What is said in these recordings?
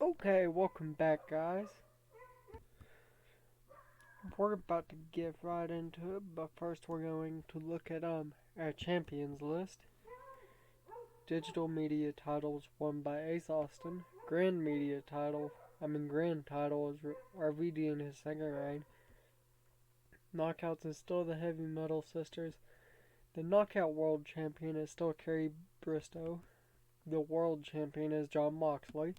Okay, welcome back, guys. We're about to get right into it, but first we're going to look at our champions list. Digital media titles won by Ace Austin. Grand media title, grand title is RVD in his second reign. Knockouts is still the Heavy Metal Sisters. The Knockout World Champion is still Carrie Bristow. The World Champion is Jon Moxley.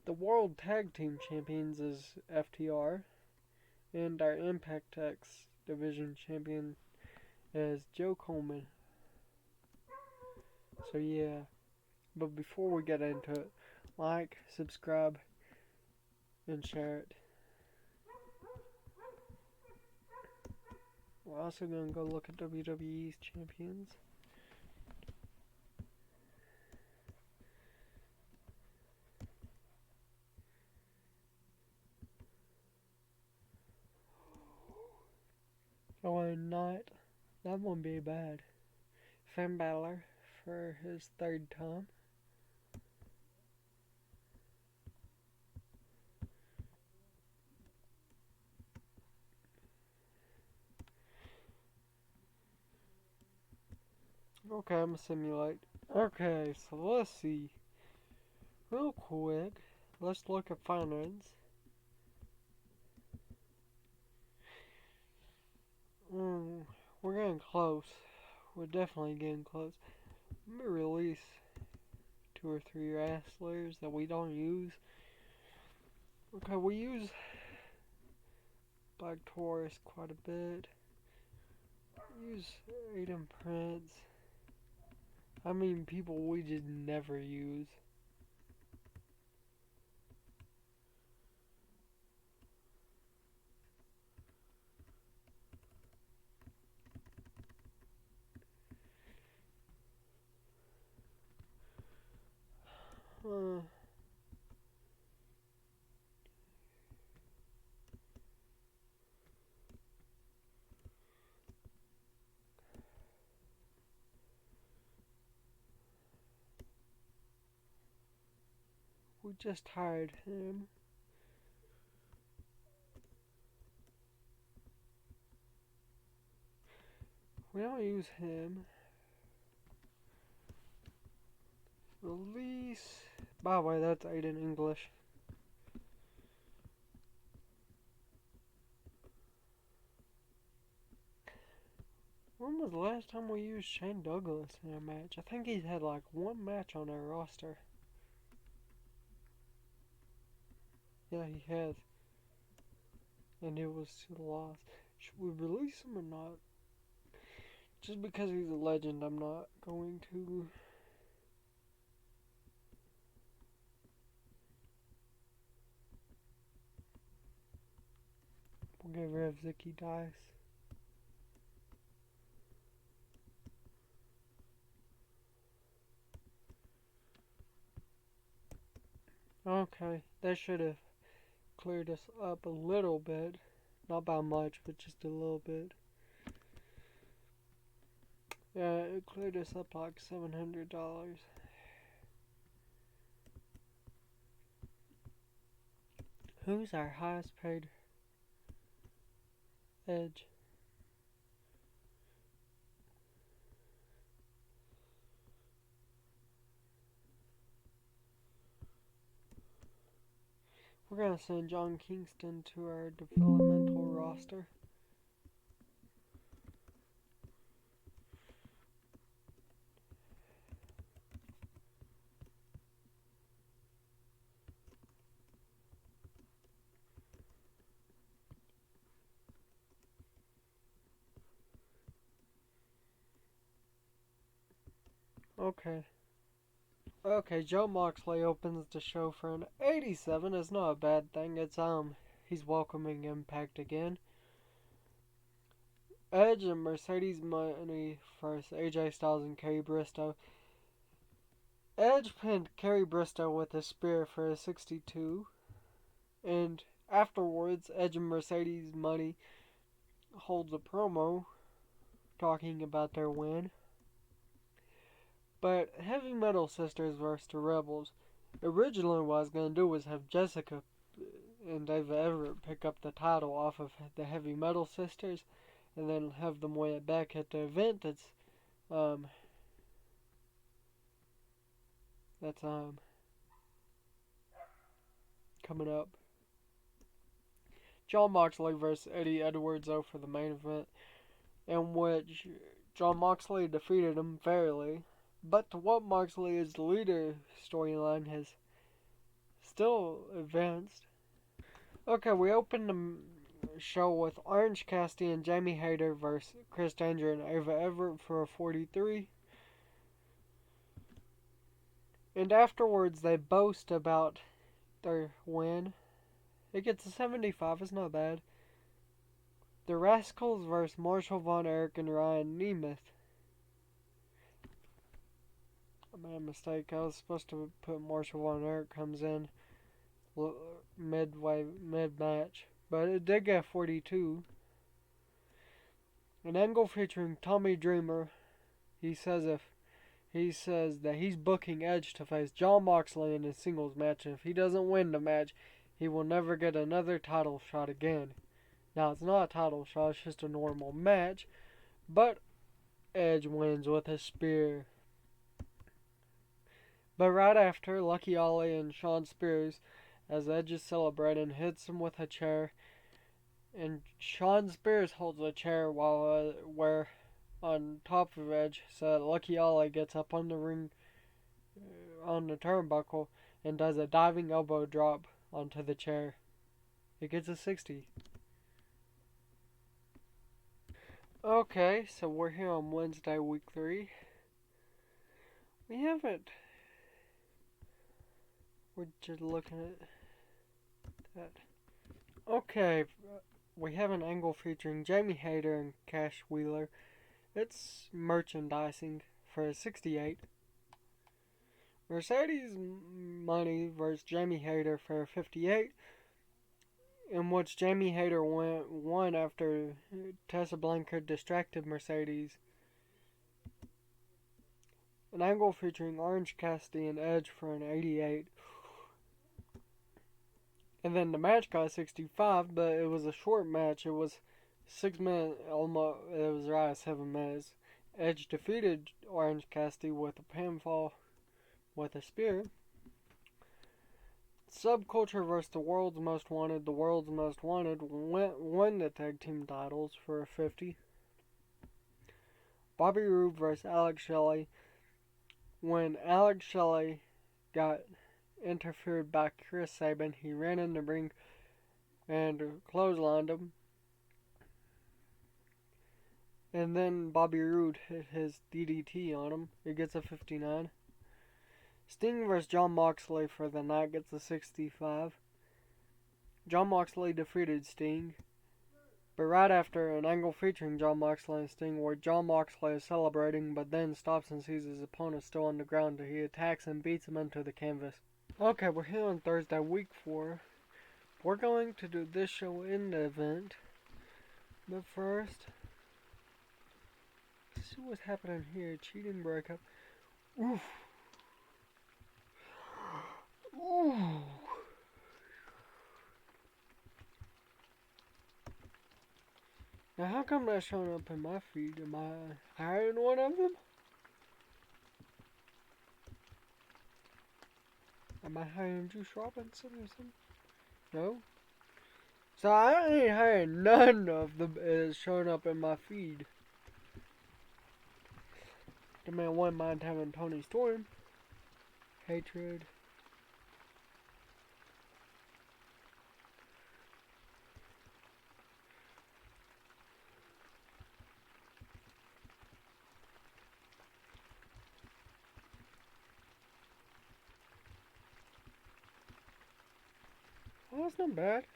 The World Tag Team Champions is FTR. And our Impact X Division Champion is Joe Coleman. So yeah, but before we get into it, like, subscribe, and share it. We're also going to go look at WWE's champions. Oh, and that won't be bad. Finn Balor for his third time. Okay, I'm gonna simulate. Okay, so let's see. Real quick, let's look at finance. We're getting close. We're definitely getting close. Let me release 2 or 3 wrestlers that we don't use. Okay, we use Black Taurus quite a bit. We use Aiden Prince. People we just never use. Uh, we just hired him. We don't use him. Release. By the way, that's Aiden English. When was the last time we used Shane Douglas in a match? I think he's had like one match on our roster. Yeah, he has. And it was to the loss. Should we release him or not? Just because he's a legend, I'm not going to. We'll get rid of Zicky Dice. Okay, that should have cleared us up a little bit. Not by much, but just a little bit. Yeah, it cleared us up like $700. Who's our highest paid Edge? We're gonna send John Kingston to our developmental roster. Okay. Okay, Jon Moxley opens the show for an 87. It's not a bad thing. He's welcoming Impact again. Edge and Mercedes Money versus AJ Styles and Kerry Bristow. Edge pinned Kerry Bristow with a spear for a 62. And afterwards, Edge and Mercedes Money holds a promo talking about their win. But Heavy Metal Sisters versus the Rebels. Originally, what I was going to do was have Jessica and Ava Everett pick up the title off of the Heavy Metal Sisters, and then have them win it back at the event um that's coming up. Jon Moxley versus Eddie Edwards though for the main event, in which Jon Moxley defeated him fairly. But to what Moxley is the leader storyline has still advanced. Okay, we opened the show with Orange Cassidy and Jaymie Hayter versus Chris Danger and Ava Everett for a 43. And afterwards, they boast about their win. It gets a 75, it's not bad. The Rascals versus Marshall Von Erich and Ryan Nemeth. I made a mistake. I was supposed to put Marshall Von Erich comes in mid match, but it did get 42. An angle featuring Tommy Dreamer. He says that he's booking Edge to face Jon Moxley in a singles match, and if he doesn't win the match, he will never get another title shot again. Now, it's not a title shot, it's just a normal match, but Edge wins with a spear. But right after, Lucky Ollie and Shawn Spears, as Edge is celebrating, hits him with a chair, and Shawn Spears holds a chair while where on top of Edge, so that Lucky Ollie gets up on the ring, on the turnbuckle, and does a diving elbow drop onto the chair. It gets a 60. Okay, so we're here on Wednesday, week 3. We're just looking at that. Okay, we have an angle featuring Jaymie Hayter and Cash Wheeler. It's merchandising for a 68. Mercedes Money versus Jaymie Hayter for a 58, in which Jaymie Hayter won after Tessa Blanchard distracted Mercedes. An angle featuring Orange Cassidy and Edge for an 88. And then the match got 65, but it was a short match. It was 6 minutes, almost. It was right at 7 minutes. Edge defeated Orange Cassidy with a pinfall with a spear. Subculture versus the World's Most Wanted. The World's Most Wanted won the tag team titles for a 50. Bobby Roode versus Alex Shelley. When Alex Shelley got interfered by Chris Sabin, he ran in the ring and clotheslined him. And then Bobby Roode hit his DDT on him. It gets a 59. Sting vs. Jon Moxley for the night gets a 65. Jon Moxley defeated Sting. But right after, an angle featuring Jon Moxley and Sting where Jon Moxley is celebrating but then stops and sees his opponent still on the ground. He attacks and beats him into the canvas. Okay, we're here on Thursday, week 4. We're going to do this show in the event. But first, let's see what's happening here. Cheating breakup. Oof. Ooh. Now, how come that's showing up in my feed? Am I hiring one of them? Am I hiring Juice Robinson or something? No? So I ain't hiring none of them is showing up in my feed. The man wouldn't mind having Tony Storm. Hatred. Oh, that's not bad.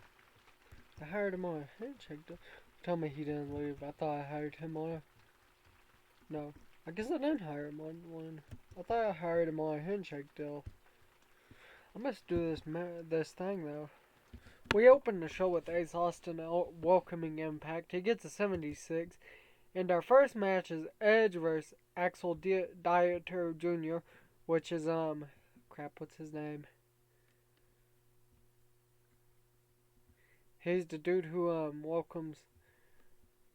I hired him on a handshake deal. Tell me he didn't leave. I thought I hired him on a... No. I guess I didn't hire him on one. I thought I hired him on a handshake deal. I must do this thing, though. We opened the show with Ace Austin welcoming Impact. He gets a 76. And our first match is Edge vs. Axel Dieter Jr., which is Crap, what's his name? He's the dude who welcomes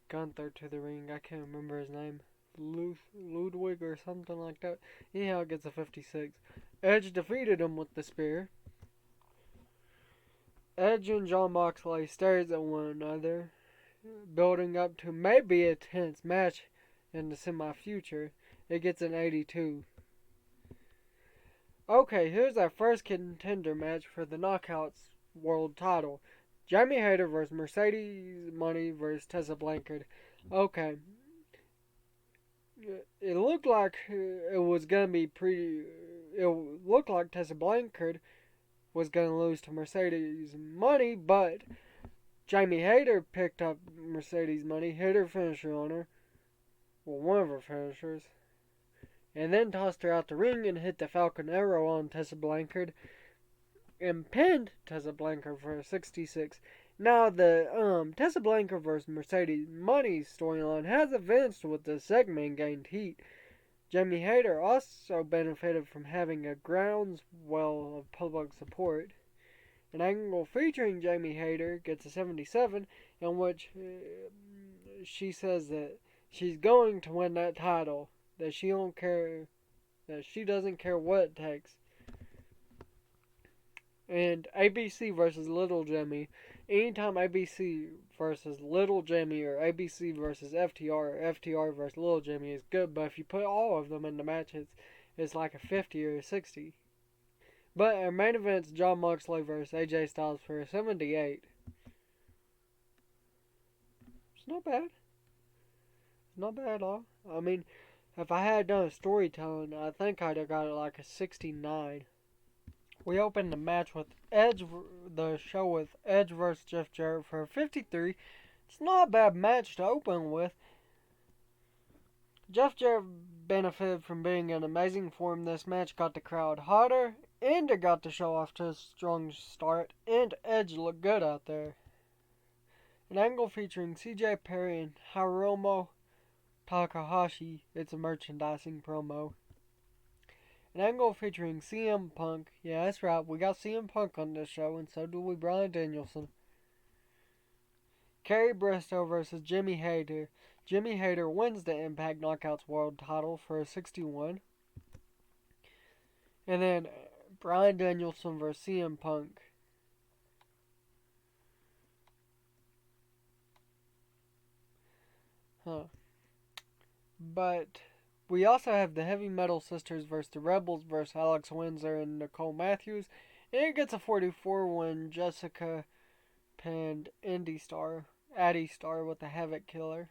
Gunther to the ring. I can't remember his name. Ludwig or something like that. Anyhow, gets a 56. Edge defeated him with the spear. Edge and Jon Moxley stares at one another, building up to maybe a tense match in the semi-future. It gets an 82. Okay, here's our first contender match for the Knockouts World Title. Jaymie Hayter versus Mercedes Money versus Tessa Blanchard. Okay. It looked like it was going to be pretty... It looked like Tessa Blanchard was going to lose to Mercedes Money, but Jaymie Hayter picked up Mercedes Money, hit her finisher on her. Well, one of her finishers. And then tossed her out the ring and hit the Falcon Arrow on Tessa Blanchard and pinned Tessa Blanchard for a 66. Now, the Tessa Blanchard versus Mercedes Money storyline has advanced with the segment and gained heat. Jaymie Hayter also benefited from having a groundswell of public support. An angle featuring Jaymie Hayter gets a 77, in which she says that she's going to win that title, that she doesn't care what it takes. And ABC versus Little Jaymie. Anytime ABC versus Little Jaymie or ABC versus FTR or FTR versus Little Jaymie is good, but if you put all of them in the matches, it's like a 50 or a 60. But our main event's Jon Moxley versus AJ Styles for a 78. It's not bad. It's not bad at all. I mean, if I had done a storytelling, I think I'd have got it like a 69. We opened the show with Edge versus Jeff Jarrett for a 53. It's not a bad match to open with. Jeff Jarrett benefited from being in amazing form. This match got the crowd hotter, and it got the show off to a strong start, and Edge looked good out there. An angle featuring CJ Perry and Hiromu Takahashi. It's a merchandising promo. An angle featuring CM Punk. Yeah, that's right. We got CM Punk on this show, and so do we Bryan Danielson. Kerry Briscoe versus Jimmy Hayter. Jimmy Hayter wins the Impact Knockouts World title for a 61. And then Bryan Danielson versus CM Punk. But we also have the Heavy Metal Sisters versus the Rebels versus Alex Windsor and Nicole Matthews. And it gets a 44 when Jessica pinned Addie Star with the Havoc Killer.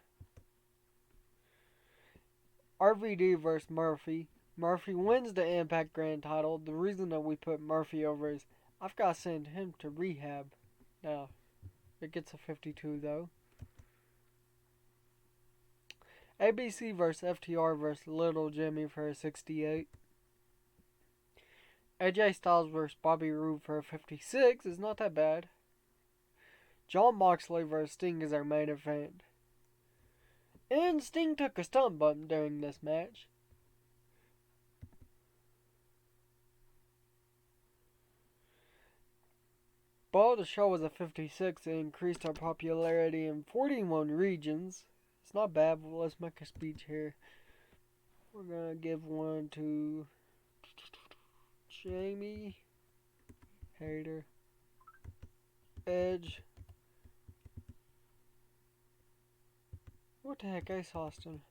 RVD versus Murphy. Murphy wins the Impact Grand title. The reason that we put Murphy over is I've got to send him to rehab. Now, it gets a 52 though. ABC versus FTR versus Little Jaymie for a 68. AJ Styles versus Bobby Roode for a 56 is not that bad. Jon Moxley versus Sting is our main event. And Sting took a stunt bump during this match. But the show was a 56 and increased our popularity in 41 regions. It's not bad, but let's make a speech here. We're gonna give one to Jaymie Hayter, Edge. What the heck, Ace Austin?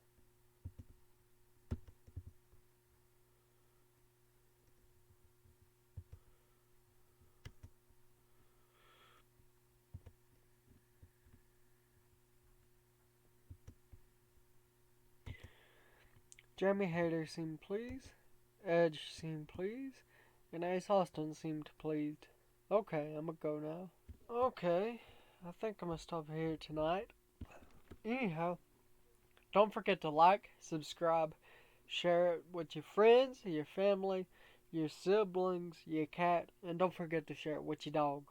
Jaymie Hayter seemed pleased, Edge seemed pleased, and Ace Austin seemed pleased. Okay, I'm gonna go now. Okay, I think I'm gonna stop here tonight. Anyhow, don't forget to like, subscribe, share it with your friends, your family, your siblings, your cat, and don't forget to share it with your dog.